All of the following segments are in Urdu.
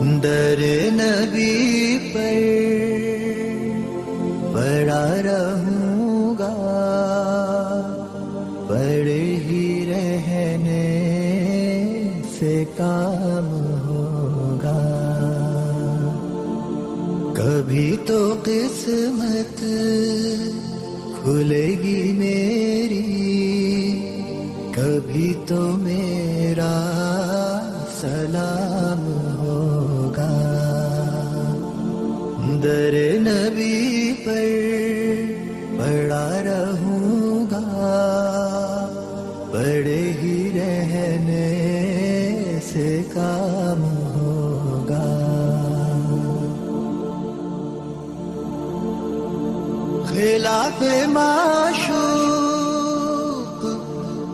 در نبی پر پڑا رہوں گا، پڑے ہی رہنے سے کام ہوگا. کبھی تو قسمت کھلے گی میری، کبھی تو میرا سلام ہوگا. در نبی پر پڑا رہوں گا، پڑے ہی رہنے سے کام ہوگا. خلاف معشوق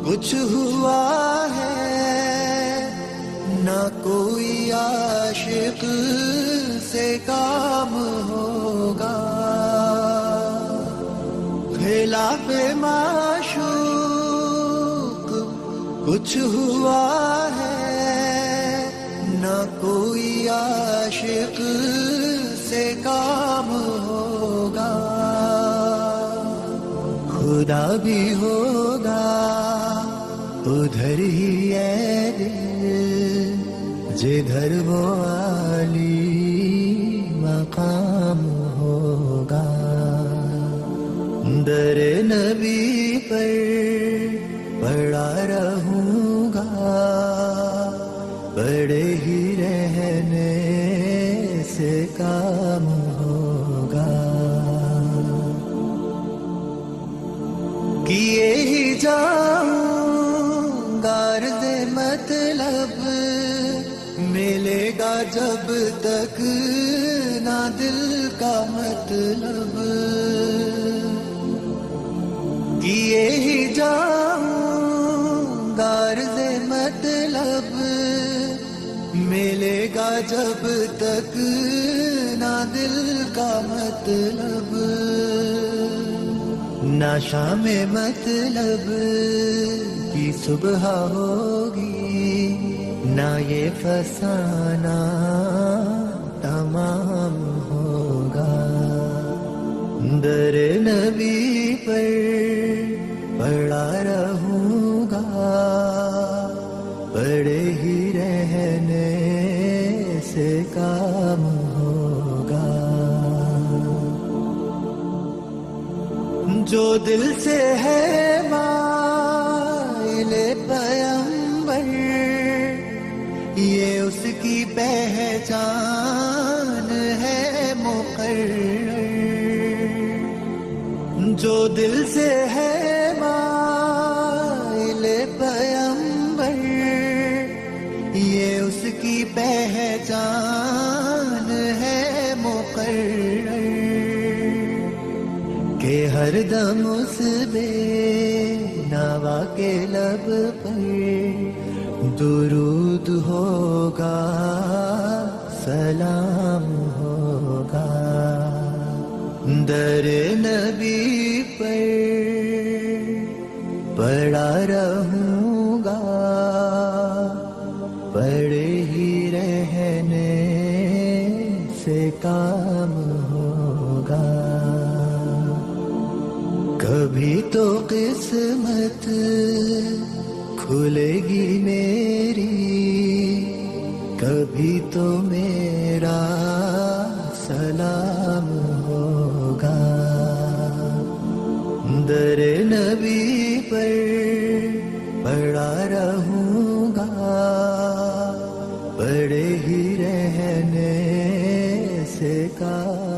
کچھ ہوا ہے، نہ کوئی عاشق سے کام ہوگا. خلاف معشوق کچھ ہوا ہے، نہ کوئی عاشق سے کام ہوگا. خدا بھی ہوگا ادھر ہی اے دل، جدھر وہ عالی مقام ہوگا. در نبی پر پڑا رہوں گا، پڑے ہی رہنے سے کام ہوگا. کیے ہی جاؤں گا عرض مطلب، ملے گا جب تک نہ دل کا مطلب. کیے ہی جاؤں گا عرض مطلب، ملے گا جب تک نہ دل کا مطلب. نہ شام مطلب کی صبح ہوگی، نہ یہ فسانہ تمام ہوگا. در نبی پر پڑا رہوں گا، پڑے ہی رہنے سے کام ہوگا. جو دل سے ہے مائل پیمبر، یہ اس کی پہچان ہے مقرر. جو دل سے ہے مائل پیمبر، یہ اس کی پہچان ہے مقرر. کہ ہر دم اس بے نوا کے لب پر درود ہوگا، سلام ہوگا. در نبی پر پڑا رہوں گا، پڑے ہی رہنے سے کام ہوگا. کبھی تو قسمت کھلے گی میری، کبھی تو میرا سلام ہوگا. در نبی پر پڑا رہوں گا، پڑے ہی رہنے سے کام